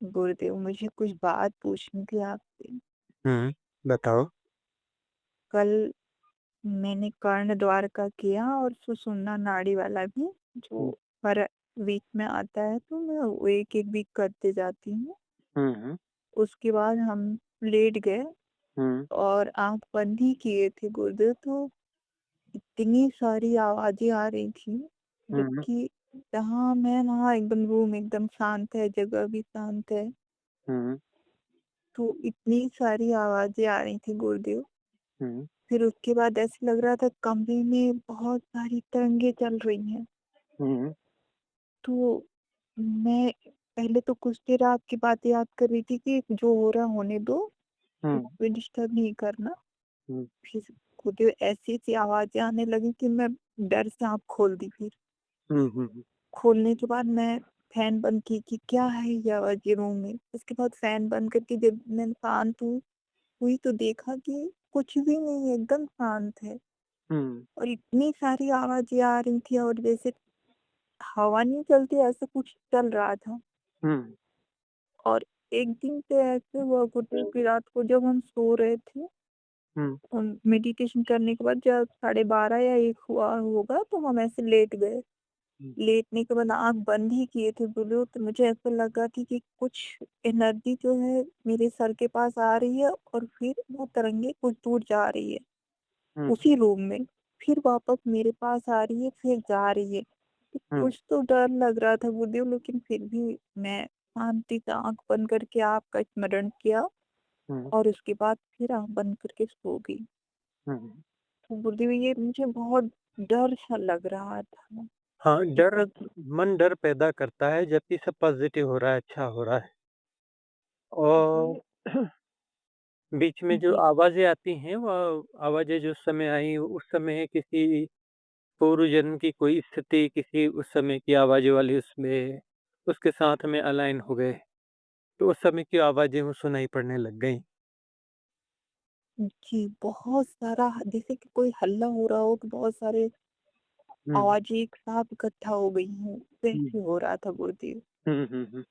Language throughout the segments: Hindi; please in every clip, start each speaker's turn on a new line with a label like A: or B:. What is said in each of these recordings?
A: गुरुदेव, मुझे कुछ बात पूछनी थी आपसे।
B: हुँ, बताओ?
A: कल मैंने कर्ण द्वार का किया और सुषुम्ना नाड़ी वाला भी, जो
B: हुँ,
A: हर वीक में आता है, तो मैं वो एक-एक वीक करते जाती हूँ।
B: हुँ, हुँ,
A: उसके बाद हम लेट गए
B: हुँ,
A: और आँख बंद ही किए थे गुरुदेव, तो इतनी सारी आवाज़ें आ रही थी,
B: हुँ,
A: जबकि जहाँ मैं वहाँ एकदम रूम एकदम शांत है, जगह भी शांत है,
B: हुँ,
A: तो इतनी सारी आवाज़ें आ रही थी गुरुदेव।
B: हुँ,
A: फिर उसके बाद ऐसे लग रहा था कमरे में बहुत सारी तरंगे चल रही हैं।
B: हुँ,
A: तो मैं पहले तो कुछ देर आपकी बातें याद कर रही थी कि जो हो रहा होने दो,
B: हुँ,
A: इसमें डिस्टर्ब नहीं करना।
B: हुँ,
A: फिर खुद ऐसी-ऐसी आवाज़ें आने लगी कि मैं डर से आँख खोल दी फिर।
B: हुँ, हुँ,
A: खोलने के बाद मैं फ़ैन बंद की कि क्या है ये आवाज़ ये रूम में। उसके बाद फ़ैन बंद करके जब मैं शांत हुई तो देखा कि कुछ भी नहीं है, एकदम शांत है।
B: हुँ,
A: और इतनी सारी आवाज़ें आ रही थी और जैसे हवा नहीं चलती ऐसा कुछ चल रहा था।
B: हुँ,
A: और एक दिन पे ऐसे हुआ गुड्डू की रात को जब हम सो रहे थे,
B: हुँ,
A: मेडिटेशन करने के बाद जब 12:30 या 1 हुआ होगा तो हम ऐसे लेट गए।
B: हुँ,
A: लेटने के बाद आँख बंद ही किए थे बोले तो मुझे ऐसा लगा कि कुछ एनर्जी जो है मेरे सर के पास आ रही है और फिर वो तरंगे कुछ दूर जा रही है।
B: हुँ,
A: उसी रूम में, फिर वापस मेरे पास आ रही है, फिर जा रही है। तो
B: हुँ,
A: कुछ तो डर लग रहा था गुरुदेव, लेकिन फिर भी मैं शांति से आँख बंद करके आपका स्मरण किया
B: हुँ,
A: और उसके बाद फिर आँख बंद करके सो गई।
B: हुँ।
A: तो गुरुदेव ये मुझे बहुत डर सा लग रहा था
B: हाँ,
A: कि
B: डर
A: कभी
B: मन डर पैदा करता है जबकि सब पॉज़िटिव हो रहा है, अच्छा हो रहा है। और
A: जी,
B: बीच में जो
A: जी,
B: आवाज़ें आती हैं, वो आवाज़ें जो उस समय आई, उस समय किसी पूर्व जन्म की कोई स्थिति, किसी उस समय की आवाज़ें वाली उसमें उसके साथ में अलाइन हो गए। तो उस समय की आवाज़ें वो सुनाई पड़ने लग गईं।
A: जी, बहुत सारा जैसे कि कोई हल्ला हो रहा हो तो बहुत सारे
B: हुँ,
A: आवाज़ें एक साथ इकट्ठा हो गई हों,
B: हुँ,
A: वैसे हो रहा था गुरुदेव।
B: हुँ, हुँ, हुँ।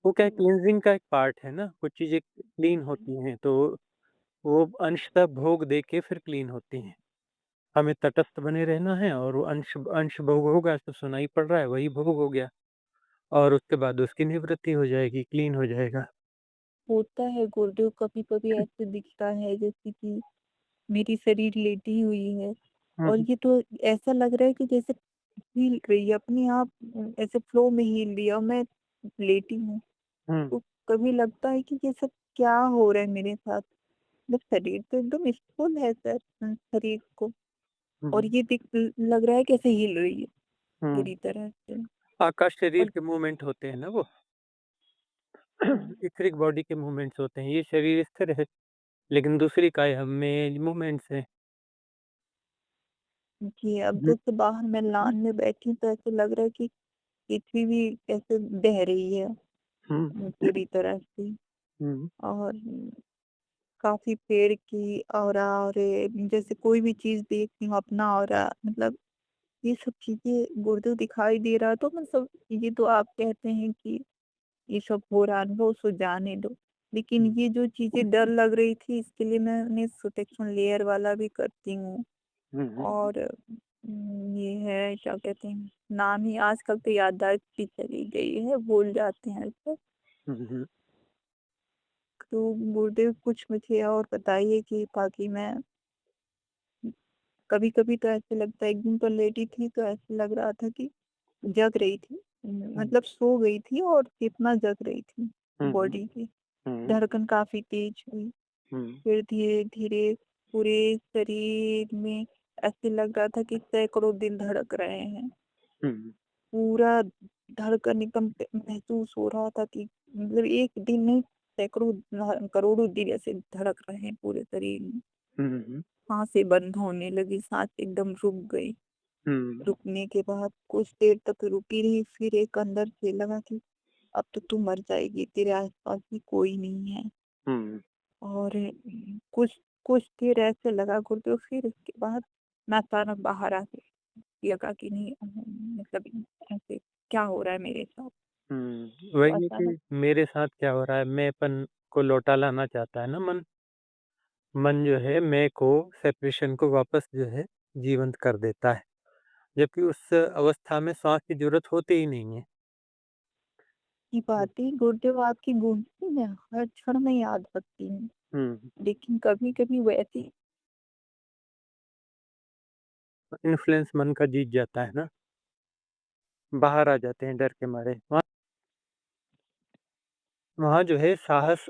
B: वो क्या है, क्लींजिंग का एक पार्ट है ना, कुछ चीज़ें क्लीन होती हैं तो वो अंशतः भोग देके फिर क्लीन होती हैं। हमें तटस्थ बने रहना है और वो अंश अंश भोग होगा तो सुनाई पड़ रहा है, वही भोग हो गया और उसके बाद उसकी निवृत्ति हो जाएगी, क्लीन हो जाएगा।
A: होता है गुरुदेव, कभी-कभी ऐसे दिखता है जैसे कि मेरी शरीर लेटी हुई है
B: हुँ,
A: और
B: हुँ,
A: ये तो ऐसा लग रहा है कि जैसे हिल रही है अपने आप, ऐसे फ्लो में हिल रही है और मैं लेटी हूँ।
B: हुँ,
A: तो कभी लगता है कि ये सब क्या हो रहा है मेरे साथ? मतलब शरीर तो एकदम स्थूल है सर, शरीर को,
B: हुँ,
A: और
B: हुँ,
A: ये लग रहा है कैसे हिल रही है
B: हुँ।
A: पूरी तरह से।
B: आकाश शरीर
A: और
B: के मूवमेंट होते हैं ना वो, इथेरिक बॉडी के मूवमेंट्स होते हैं। ये शरीर स्थिर है, लेकिन दूसरी काया में मूवमेंट्स हैं।
A: जी, अब
B: हुँ,
A: जैसे बाहर मैं लॉन में बैठी हूँ तो ऐसे लग रहा है कि पृथ्वी भी ऐसे बह रही है
B: हुँ,
A: पूरी तरह से।
B: हुँ,
A: और काफ़ी पेड़ की ऑरा और जैसे कोई भी चीज़ देखती हूँ अपना ऑरा, मतलब ये सब चीज़ें गुर्दे दिखाई दे रहा, तो मतलब ये तो आप कहते हैं कि ये सब हो रहा अनुभव उसको जाने दो। लेकिन
B: हुँ,
A: ये जो चीज़ें डर लग रही थी इसके लिए मैंने प्रोटेक्शन लेयर वाला भी करती हूँ।
B: हुँ, हुँ,
A: और ये है क्या कहते हैं, नाम ही आजकल तो याददाश्त भी चली गई है, भूल जाते हैं अक्सर।
B: हुँ, हुँ,
A: तो गुरुदेव कुछ मुझे और बताइए कि ताकि मैं, कभी-कभी तो ऐसे लगता है, एक दिन तो लेटी थी तो ऐसे लग रहा था कि जग रही थी।
B: हुँ,
A: मतलब सो गई थी और चेतना जग रही थी
B: हुँ,
A: बॉडी की।
B: हुँ,
A: धड़कन काफ़ी तेज हुई।
B: हुँ,
A: फिर धीरे-धीरे पूरे शरीर में ऐसे लग रहा था कि सैकड़ों दिल धड़क रहे हैं।
B: हुँ,
A: पूरा धड़कन एकदम महसूस हो रहा था कि मतलब एक दिन नहीं, सैकड़ों करोड़ों दिल ऐसे धड़क रहे हैं पूरे शरीर में।
B: हुँ, हुँ,
A: सांसें बंद होने लगी, सांस एकदम रुक गई।
B: हुँ,
A: रुकने के बाद कुछ देर तक रुकी रही, फिर एक अंदर से लगा कि अब तो तू मर जाएगी, तेरे आस-पास भी कोई नहीं है।
B: हुँ,
A: और कुछ कुछ देर ऐसे लगा गुरुदेव, फिर उसके बाद मैं अचानक बाहर आ गई। लगा कि नहीं, मतलब ऐसे क्या हो रहा है मेरे साथ?
B: वही है
A: अचानक
B: कि मेरे साथ क्या हो रहा है, मैंपन को लौटा लाना चाहता है ना मन। मन जो है मैं को सेपरेशन को वापस जो है जीवंत कर देता है, जबकि उस अवस्था में श्वास की ज़रूरत होती ही नहीं है।
A: की बातें गुरुदेव आपकी गूंजती हैं, हर क्षण में याद रखती हूँ।
B: हुँ,
A: लेकिन कभी-कभी वैसी
B: इन्फ्लुएंस मन का जीत जाता है ना, बाहर आ जाते हैं डर के मारे। वहाँ वहाँ जो है साहस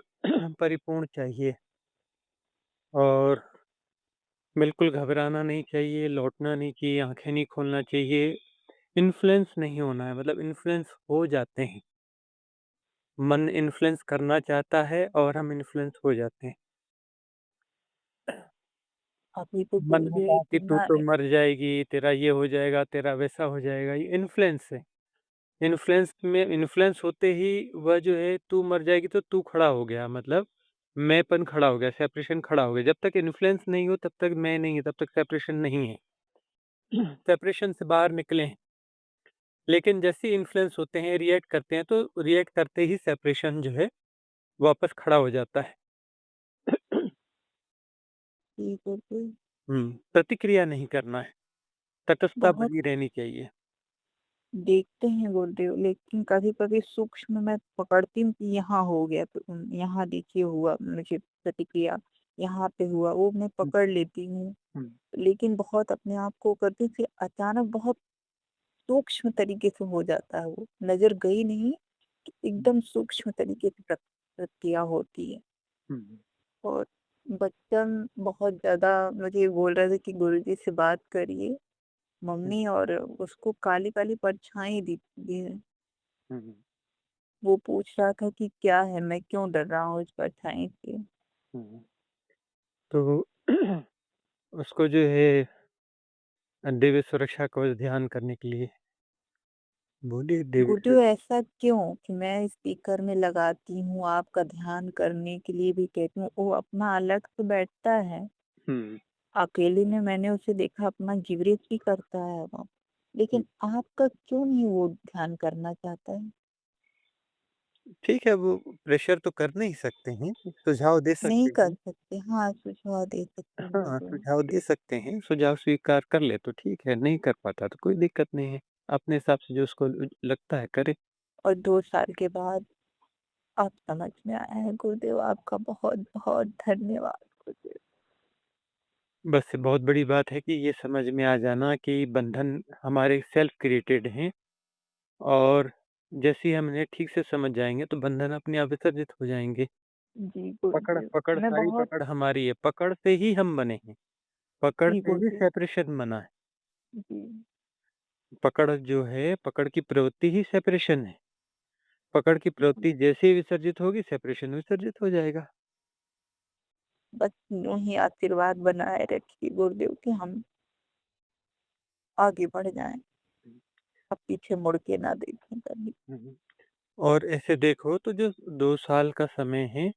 B: परिपूर्ण चाहिए और बिल्कुल घबराना नहीं चाहिए, लौटना नहीं चाहिए, आँखें नहीं खोलना चाहिए, इन्फ्लुएंस नहीं होना है, मतलब इन्फ्लुएंस हो जाते हैं। मन इन्फ्लुएंस करना चाहता है और हम इन्फ्लुएंस हो जाते हैं।
A: अभी तो
B: मन ने
A: गुरुदेव
B: कहा कि तू
A: इतना
B: तो मर जाएगी, तेरा ये हो जाएगा, तेरा वैसा हो जाएगा, ये इन्फ्लुएंस है। इन्फ्लुएंस होते ही वह जो है तू मर जाएगी तो तू खड़ा हो गया, मतलब मैंपन खड़ा हो गया, सेपरेशन खड़ा हो गया। जब तक इन्फ्लुएंस नहीं हो तब तक मैं नहीं है, तब तक सेपरेशन नहीं है। सेपरेशन से बाहर निकले हैं, लेकिन जैसे ही इन्फ्लुएंस होते हैं, रिएक्ट करते हैं, तो रिएक्ट करते ही सेपरेशन जो है वापस खड़ा हो जाता है।
A: ही गुरुदेव
B: प्रतिक्रिया नहीं करना है, तटस्थता
A: बहुत
B: बनी रहनी चाहिए।
A: देखते हैं गुरुदेव, लेकिन कभी-कभी सूक्ष्म मैं पकड़ती हूँ कि यहाँ हो गया तो यहाँ देखिए हुआ मुझे प्रतिक्रिया, यहाँ पे हुआ, वो मैं
B: हुँ,
A: पकड़ लेती हूँ।
B: हुँ,
A: लेकिन बहुत अपने आप को करती हूँ, फिर अचानक बहुत सूक्ष्म तरीके से हो जाता है वो, नज़र गई नहीं कि
B: हुँ,
A: एकदम सूक्ष्म तरीके से प्रतिक्रिया होती है।
B: हुँ,
A: और बच्चन बहुत ज़्यादा मुझे बोल रहे थे कि गुरुजी से बात करिए,
B: हुँ,
A: मम्मी, और उसको काली-काली परछाई दिखती है।
B: हुँ, हुँ,
A: वो पूछ रहा था कि क्या है, मैं क्यों डर रहा हूँ इस परछाई से?
B: हुँ। तो उसको जो है दिव्य सुरक्षा को ध्यान करने के लिए बोलिए दिव्य
A: गुड्डू, ऐसा क्यों कि मैं स्पीकर में लगाती हूँ, आपका ध्यान करने के लिए भी कहती हूँ, वो अपना अलग से बैठता है।
B: हुँ,
A: अकेले में मैंने उसे देखा अपना गिवरेज भी करता है वो।
B: हुँ।
A: लेकिन आपका क्यों नहीं वो ध्यान करना चाहता है?
B: ठीक है, वो प्रेशर तो कर नहीं सकते हैं, सुझाव दे
A: नहीं
B: सकते
A: कर
B: हैं।
A: सकते, हाँ, सुझाव दे सकते हैं
B: हाँ,
A: गुड्डू।
B: सुझाव दे सकते हैं, सुझाव स्वीकार कर ले तो ठीक है, नहीं कर पाता तो कोई दिक्कत नहीं है। अपने हिसाब से जो उसको लगता है करे।
A: और 2 साल के बाद अब समझ में आया है गुरुदेव, आपका बहुत-बहुत धन्यवाद गुरुदेव।
B: बस बहुत बड़ी बात है कि ये समझ में आ जाना कि बंधन हमारे सेल्फ क्रिएटेड हैं और जैसे ही हम इन्हें ठीक से समझ जाएँगे तो बंधन अपने आप विसर्जित हो जाएँगे।
A: जी
B: पकड़
A: गुरुदेव,
B: पकड़
A: मैं
B: सारी
A: बहुत
B: पकड़ हमारी है, पकड़ से ही हम बने हैं, पकड़
A: जी
B: से ही
A: गुरुदेव,
B: सेपरेशन बना है।
A: जी।
B: पकड़ जो है, पकड़ की प्रवृत्ति ही सेपरेशन है। पकड़ की प्रवृत्ति जैसे ही विसर्जित होगी, सेपरेशन विसर्जित हो जाएगा।
A: बस यूँ ही आशीर्वाद बनाए रखिए गुरुदेव कि हम आगे बढ़ जाएँ, अब पीछे मुड़ के ना देखें कभी।
B: हुँ, हुँ। और ऐसे देखो तो जो 2 साल का समय है,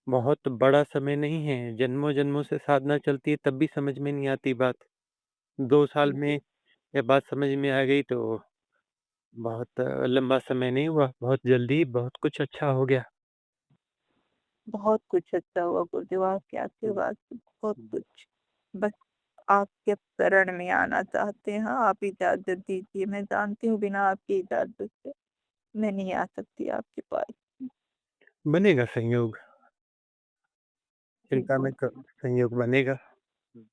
B: बहुत बड़ा समय नहीं है। जन्मों-जन्मों से साधना चलती है तब भी समझ में नहीं आती बात। 2 साल में
A: जी,
B: ये बात समझ में आ गई तो बहुत लंबा समय नहीं हुआ, बहुत जल्दी बहुत कुछ अच्छा हो गया।
A: बहुत कुछ अच्छा हुआ गुरुदेव, आपके
B: हुँ,
A: आशीर्वाद से बहुत
B: हुँ।
A: कुछ। बस आपके शरण में आना चाहते हैं, आप इजाज़त दीजिए। मैं जानती हूँ बिना आपकी इजाज़त के मैं नहीं आ सकती आपके पास।
B: बनेगा संयोग,
A: जी
B: चिंता में क
A: गुरुदेव।
B: संयोग बनेगा। हुँ,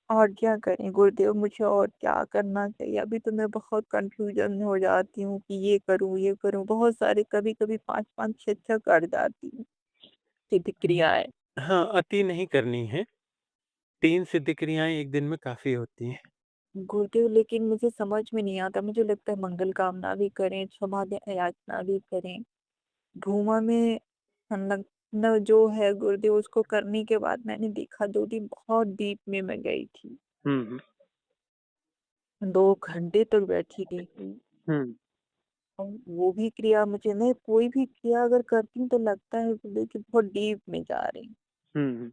A: और क्या करें गुरुदेव, मुझे और क्या करना चाहिए? अभी तो मैं बहुत कन्फ्यूज़न में हो जाती हूँ कि ये करूँ, बहुत सारे कभी-कभी 5-5 6-6 कर जाती हूँ सिद्ध
B: हुँ।
A: क्रियाएँ।
B: हाँ, अति नहीं करनी है। 3 सिद्ध क्रियाएँ 1 दिन में काफ़ी होती हैं।
A: गुरुदेव, लेकिन मुझे समझ में नहीं आता, मुझे लगता है मंगल कामना भी करें, क्षमा याचना भी करें। धूमा में संलग्न जो है गुरुदेव, उसको करने के बाद मैंने देखा 2 दिन बहुत डीप में मैं गई थी।
B: हुँ, हुँ।
A: 2 घंटे तक बैठी रही।
B: हुँ,
A: और वो भी क्रिया, मुझे मैं कोई भी क्रिया अगर करती हूँ तो लगता है गुरुदेव कि बहुत डीप में जा रही हूँ।
B: हुँ, हुँ।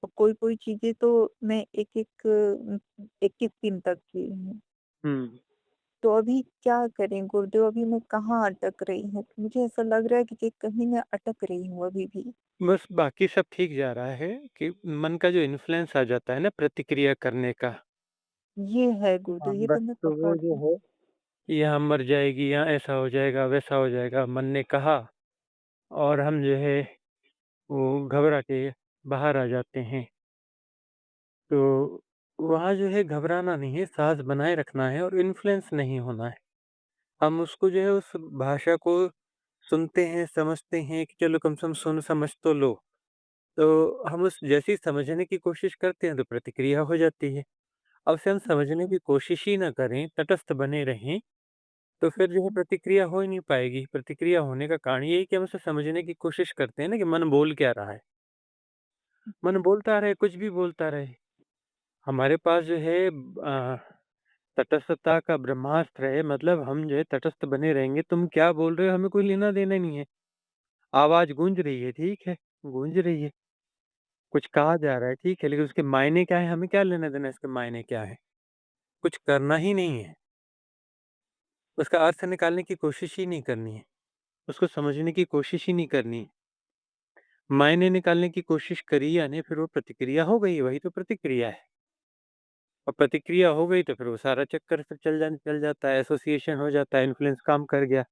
A: और कोई-कोई चीज़ें तो मैं एक-एक 21 दिन तक की हूँ।
B: हुँ।
A: तो अभी क्या करें गुरुदेव? अभी मैं कहाँ अटक रही हूँ? मुझे ऐसा लग रहा है कि कहीं मैं अटक रही हूँ अभी भी।
B: बस बाकी सब ठीक जा रहा है कि मन का जो इन्फ्लुएंस आ जाता है ना प्रतिक्रिया करने का।
A: ये है
B: हाँ,
A: गुरुदेव, ये
B: बस
A: तो मैं
B: तो वो जो
A: पकड़ती
B: है कि यहाँ मर जाएगी, यहाँ ऐसा हो जाएगा, वैसा हो जाएगा, मन ने कहा और हम जो है वो घबरा के बाहर आ जाते हैं। तो वहाँ जो है घबराना नहीं है, साहस बनाए रखना है और इन्फ्लुएंस नहीं होना है। हम उसको जो है उस भाषा को सुनते हैं, समझते हैं कि चलो कम से कम सुन समझ तो लो। तो हम उस जैसे ही समझने की कोशिश करते हैं तो प्रतिक्रिया हो जाती है। अब से हम समझने
A: हूँ।
B: की कोशिश ही ना करें, तटस्थ बने रहें, तो फिर जो है
A: जी,
B: प्रतिक्रिया हो ही नहीं पाएगी। प्रतिक्रिया होने का कारण यही है कि हम उसे समझने की कोशिश करते हैं ना कि मन बोल क्या रहा है। मन
A: जी।
B: बोलता रहे, कुछ भी बोलता रहे। हमारे पास जो है तटस्थता का ब्रह्मास्त्र है, मतलब हम जो है तटस्थ बने रहेंगे। तुम क्या बोल रहे हो हमें कोई लेना-देना नहीं है। आवाज़ गूंज रही है, ठीक है, गूंज रही है। कुछ कहा जा रहा है, ठीक है, लेकिन उसके मायने क्या है, हमें क्या लेना-देना है इसके मायने क्या है? कुछ करना ही नहीं है। उसका अर्थ निकालने की कोशिश ही नहीं करनी है। उसको समझने की कोशिश ही नहीं करनी है। मायने निकालने की कोशिश करी यानी फिर वो प्रतिक्रिया हो गई, वही तो प्रतिक्रिया है। और प्रतिक्रिया हो गई तो फिर वो सारा चक्कर फिर चल जाता है, एसोसिएशन हो जाता है, इन्फ्लुएंस काम कर गया,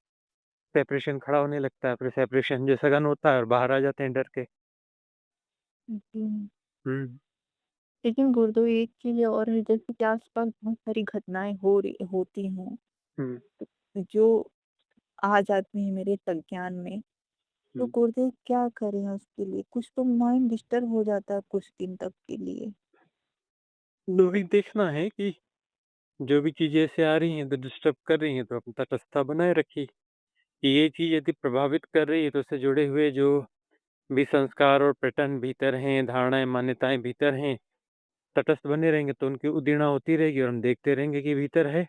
B: सेपरेशन खड़ा होने लगता है, फिर सेपरेशन जो सघन होता है और बाहर आ जाते हैं डर के।
A: जी।
B: हुँ,
A: लेकिन गुरुदेव एक चीज़ और है, जैसे कि आस-पास बहुत सारी घटनाएँ होती हैं,
B: हुँ,
A: जो आ जाती हैं मेरे संज्ञान में। तो
B: हुँ।
A: गुरुदेव क्या करें उसके लिए? कुछ तो माइंड डिस्टर्ब हो जाता है कुछ दिन तक के लिए।
B: वही देखना है कि जो भी चीज़ें ऐसे आ रही हैं तो डिस्टर्ब कर रही हैं तो अपनी तटस्थता बनाए रखिए, कि ये चीज़ यदि प्रभावित कर रही है तो उससे जुड़े हुए जो भी संस्कार और पैटर्न भीतर हैं, धारणाएँ, मान्यताएँ भीतर हैं, तटस्थ बने रहेंगे तो उनकी उद्दीपना होती रहेगी और हम देखते रहेंगे कि भीतर है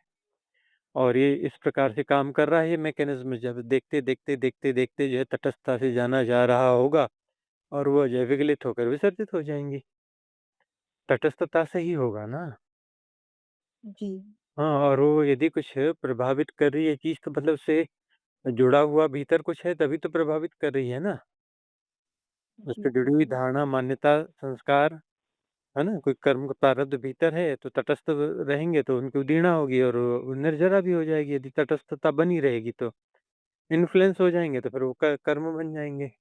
B: और ये इस प्रकार से काम कर रहा है ये मैकेनिज़्म। जब देखते जो है तटस्थता से जाना जा रहा होगा और वो जो है विगलित होकर विसर्जित हो जाएँगी। तटस्थता से ही होगा ना।
A: जी,
B: हाँ, और वो यदि कुछ प्रभावित कर रही है चीज़ तो मतलब उससे जुड़ा हुआ भीतर कुछ है तभी तो प्रभावित कर रही है ना।
A: जी,
B: उससे जुड़ी हुई
A: जी।
B: धारणा, मान्यता, संस्कार, है ना? कोई कर्म का प्रारब्ध भीतर है तो तटस्थ रहेंगे तो उनकी उद्दीपना होगी और वो निर्जरा भी हो जाएगी यदि तटस्थता बनी रहेगी तो। इन्फ्लुएंस हो जाएँगे तो फिर वो कर्म बन जाएँगे।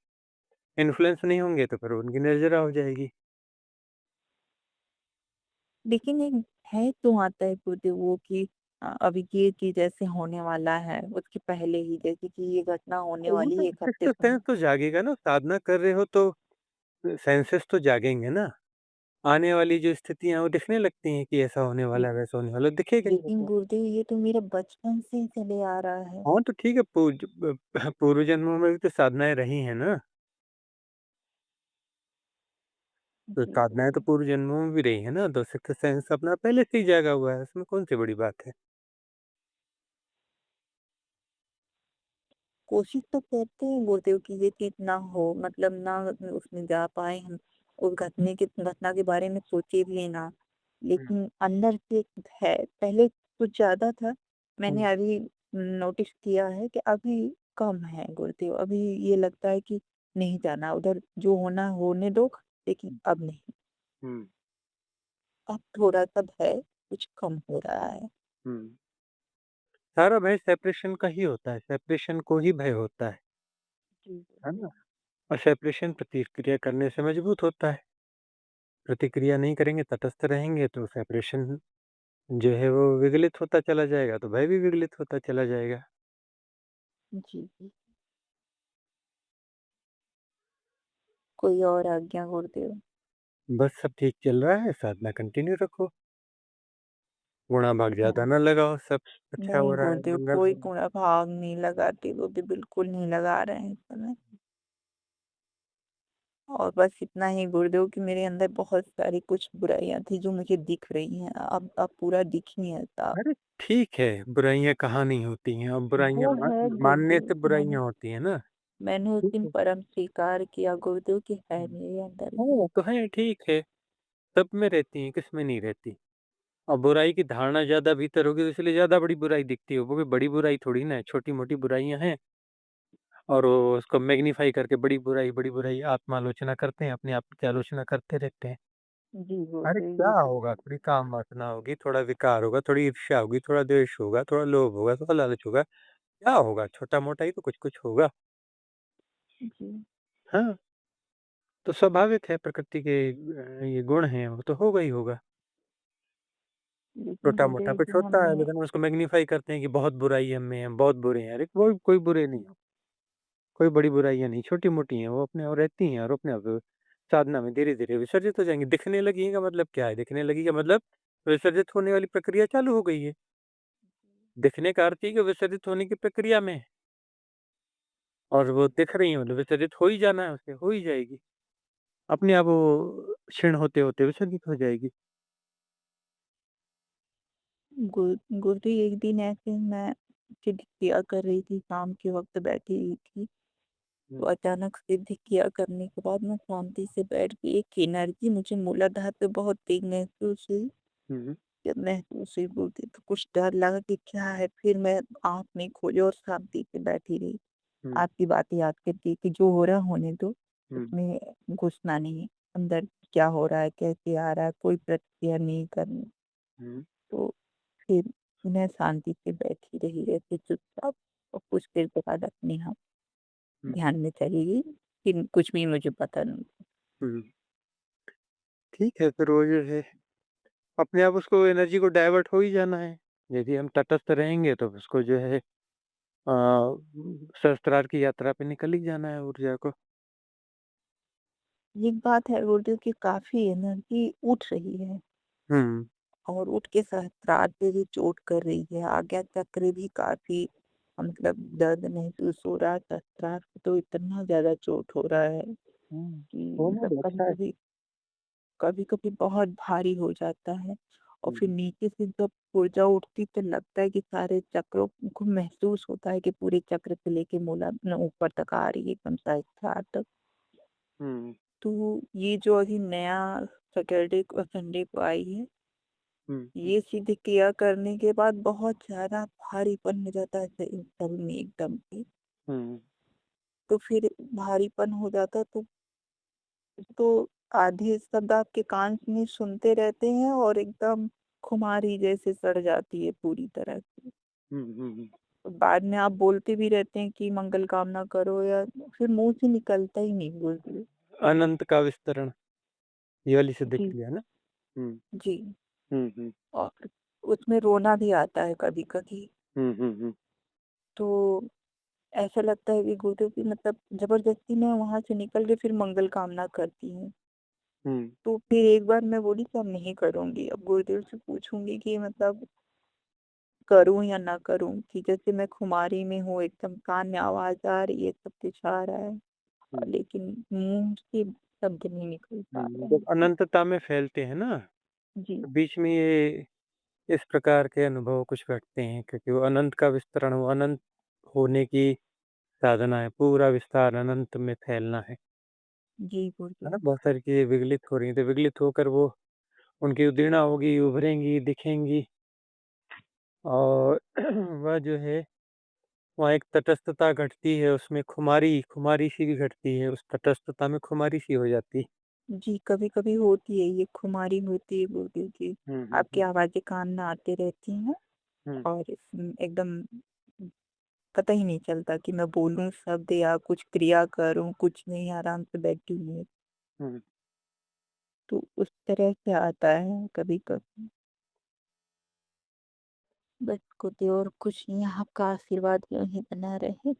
B: इन्फ्लुएंस नहीं होंगे तो फिर उनकी निर्जरा हो जाएगी।
A: लेकिन एक भय तो आता है गुरुदेव वो कि अभी ये चीज़ ऐसे होने वाला है, उसके पहले ही जैसे कि ये घटना होने
B: वो
A: वाली
B: तो
A: है 1 हफ्ते
B: सिक्स्थ सेंस तो जागेगा ना, साधना कर रहे हो तो सेंसेस तो जागेंगे ना। आने वाली जो स्थितियाँ हैं वो दिखने लगती हैं कि ऐसा होने वाला है, वैसा होने वाला है, दिखेगा ही
A: लेकिन
B: दिखेगा।
A: गुरुदेव ये तो मेरे बचपन से ही चले आ रहा है।
B: हाँ, तो ठीक है पूर्व जन्मों में भी तो साधनाएँ रही हैं ना। तो
A: जी,
B: साधनाएँ तो पूर्व जन्मों में भी रही हैं ना, तो सिक्स्थ सेंस अपना पहले से ही जागा हुआ है, उसमें कौन-सी बड़ी बात है?
A: कोशिश तो करते हैं गुरुदेव कि ये चीज़ ना हो, मतलब ना उसमें जा पाएँ हम, उस घटना के बारे में सोचे भी ना।
B: हुँ,
A: लेकिन अंदर से है, पहले कुछ ज़्यादा था,
B: हुँ,
A: मैंने अभी नोटिस किया है कि अभी कम है गुरुदेव। अभी ये लगता है कि नहीं जाना उधर, जो होना होने दो, लेकिन अब नहीं।
B: हुँ,
A: अब थोड़ा-सा भय कुछ कम हो रहा है।
B: हुँ। सारा भय सेपरेशन का ही होता है, सेपरेशन को ही भय होता
A: जी,
B: है ना? और सेपरेशन प्रतिक्रिया करने से मजबूत होता है। प्रतिक्रिया नहीं करेंगे, तटस्थ रहेंगे तो सेपरेशन जो है वो विगलित होता चला जाएगा, तो भय भी विगलित होता चला जाएगा।
A: जी, जी। कोई और आज्ञा गुरुदेव?
B: बस सब ठीक चल रहा है, साधना कंटिन्यू रखो, गुणा भाग ज़्यादा
A: हाँ।
B: ना लगाओ, सब अच्छा हो
A: नहीं
B: रहा है,
A: गुरुदेव,
B: मंगल
A: कोई
B: हो
A: कूड़ा भाव नहीं लगाती गुरुदेव, बिल्कुल नहीं लगा रहे हैं इस समय। और बस इतना ही गुरुदेव कि मेरे अंदर बहुत सारी कुछ बुराइयाँ थी जो मुझे दिख रही हैं, अब पूरा दिख ही है साफ।
B: अरे ठीक है, बुराइयाँ कहाँ नहीं होती हैं और बुराइयाँ
A: वो है
B: मानने से
A: गुरुदेव,
B: बुराइयाँ होती हैं ना,
A: मैंने उस
B: ठीक
A: दिन
B: है।
A: परम स्वीकार किया गुरुदेव कि है
B: हुँ।
A: मेरे अंदर
B: हाँ,
A: ये।
B: वो तो है, ठीक है, सब में रहती हैं, किसमें नहीं रहती। और बुराई की धारणा ज़्यादा भीतर होगी तो इसलिए ज़्यादा बड़ी बुराई दिखती है, वो भी बड़ी बुराई थोड़ी ना है, छोटी-मोटी बुराइयाँ हैं और वो उसको मैग्नीफाई करके बड़ी बुराई आत्मालोचना करते हैं, अपने आप की आलोचना करते रहते हैं।
A: जी, वो
B: अरे
A: तो
B: क्या
A: ये तो
B: होगा? थोड़ी काम वासना होगी, थोड़ा विकार होगा, थोड़ी ईर्ष्या होगी, थोड़ा द्वेष होगा, थोड़ा लोभ होगा, थोड़ा लालच होगा, क्या होगा? छोटा-मोटा ही तो कुछ-कुछ होगा।
A: जी,
B: हाँ, तो स्वाभाविक है प्रकृति के ये गुण हैं, वो तो होगा ही होगा।
A: लेकिन
B: छोटा-मोटा
A: गुरुदेव
B: कुछ
A: जी
B: होता है
A: हमने
B: लेकिन उसको मैग्नीफाई करते हैं कि बहुत बुराई हम में है, हम बहुत बुरे हैं। अरे कोई बुरे नहीं हो, कोई बड़ी बुराइयाँ नहीं, छोटी-मोटी हैं, वो अपने आप रहती हैं और अपने आप साधना में धीरे-धीरे विसर्जित हो जाएँगी। दिखने लगी का मतलब क्या है? दिखने लगी का मतलब विसर्जित होने वाली प्रक्रिया चालू हो गई है। दिखने का अर्थ ही कि विसर्जित होने की प्रक्रिया में है और वो दिख रही है मतलब विसर्जित हो ही जाना है उसे, हो ही जाएगी। अपने आप वो क्षीण होते-होते विसर्जित हो जाएगी।
A: गुरुजी एक दिन ऐसे मैं सिद्ध किया कर रही थी, शाम के वक़्त बैठी हुई थी, तो
B: हुँ,
A: अचानक सिद्ध किया करने के बाद मैं शांति से बैठ गई, एक एनर्जी मुझे मूलाधार पे बहुत तेज़ महसूस हुई।
B: हुँ, हुँ,
A: जब महसूस हुई बोलती तो कुछ डर लगा कि क्या है, फिर मैं आँख नहीं खोली और शांति से बैठी रही।
B: हुँ,
A: आपकी बातें याद करती कि जो हो रहा होने दो,
B: हुँ,
A: उसमें घुसना नहीं है। अंदर क्या हो रहा है, कैसे आ रहा है, कोई प्रतिक्रिया नहीं करनी।
B: हुँ,
A: तो फिर मैं शांति से बैठी रही ऐसे चुपचाप और कुछ देर के बाद अपने आप
B: हुँ,
A: ध्यान में चली गई, फिर कुछ भी मुझे पता नहीं।
B: हुँ। ठीक है, फिर वो जो है अपने आप उसको एनर्जी को डाइवर्ट हो ही जाना है। यदि हम तटस्थ रहेंगे तो उसको जो है सहस्त्रार की यात्रा पे निकल ही जाना है ऊर्जा को।
A: एक बात है गुरुदेव की काफ़ी एनर्जी उठ रही है
B: हुँ,
A: और उठ के सहस्त्रार पे भी चोट कर रही है। आज्ञा चक्र भी काफ़ी मतलब दर्द महसूस हो रहा है, सहस्त्रार पे तो इतना ज़्यादा चोट हो रहा है
B: हुँ।
A: कि
B: होना
A: मतलब
B: भी अच्छा है।
A: कभी-कभी बहुत भारी हो जाता है और
B: हुँ,
A: फिर नीचे से जब ऊर्जा उठती तो लगता है कि सारे चक्रों को महसूस होता है कि पूरे चक्र से लेके मूला न ऊपर तक आ रही है एकदम सहस्त्रार तक।
B: हुँ,
A: तो ये जो अभी नया सैटरडे को संडे को आई है,
B: हुँ, हुँ,
A: ये सिद्ध क्रिया करने के बाद बहुत ज़्यादा भारीपन हो जाता है शरीर में एकदम से।
B: हुँ,
A: तो फिर भारीपन हो जाता है तो आधे शब्द आपके कान में सुनते रहते हैं और एकदम खुमारी जैसे सड़ जाती है पूरी तरह से।
B: हुँ, हुँ, हुँ।
A: बाद में आप बोलते भी रहते हैं कि मंगल कामना करो या फिर मुँह से निकलता ही नहीं बोलते।
B: अनंत का विस्तरण, ये वाली सिद्धि
A: जी,
B: क्रिया ना? हुँ,
A: जी।
B: हुँ, हुँ,
A: और उसमें रोना भी आता है कभी-कभी।
B: हुँ, हुँ, हुँ,
A: तो ऐसा लगता है कि गुरुदेव की मतलब ज़बरदस्ती मैं वहाँ से निकल के फिर मंगल कामना करती हूँ।
B: हुँ,
A: तो फिर एक बार मैं बोली कि अब नहीं करूँगी। अब गुरुदेव से पूछूँगी कि मतलब करूँ या ना करूँ कि जैसे मैं खुमारी में हूँ, एकदम कान में आवाज़ आ रही है, सब कुछ आ रहा है,
B: हुँ,
A: लेकिन मुँह से शब्द नहीं निकल पा
B: हुँ।
A: रहे
B: जब
A: हैं।
B: अनंतता में फैलते हैं ना,
A: जी,
B: तो बीच में ये इस प्रकार के अनुभव कुछ घटते हैं क्योंकि वो अनंत का विस्तरण, वो अनंत होने की साधना है, पूरा विस्तार अनंत में फैलना
A: जी
B: है ना?
A: गुरुदेव।
B: बहुत सारी चीज़ें विगलित हो रही हैं, तो विगलित होकर वो उनकी उद्दीर्णा होगी, उभरेंगी, दिखेंगी और वह जो है वहाँ एक तटस्थता घटती है, उसमें खुमारी खुमारी सी भी घटती है, उस तटस्थता में खुमारी सी हो जाती है।
A: जी, कभी-कभी होती है ये खुमारी होती है गुरुदेव जी।
B: हुँ, हुँ,
A: आपकी
B: हुँ,
A: आवाज़ें कान में आती रहती हैं
B: हुँ,
A: और एकदम पता ही नहीं चलता कि मैं बोलूँ शब्द या कुछ क्रिया करूँ, कुछ नहीं आराम से बैठी हुई हूँ।
B: हुँ।
A: तो उस तरह से आता है कभी-कभी। बस गुरुदेव और कुछ नहीं, आपका आशीर्वाद यूँ ही बना रहे।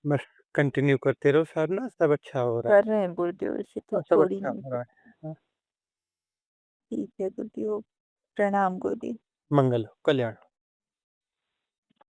B: बस कंटिन्यू करते रहो साधना, सब अच्छा हो रहा
A: कर रहे हैं गुरुदेव, ऐसे तो
B: है, सब
A: छोड़ ही
B: अच्छा
A: नहीं
B: हो रहा
A: सकते।
B: है। हाँ,
A: ठीक है गुरुदेव, प्रणाम गुरुदेव।
B: मंगल हो, कल्याण हो।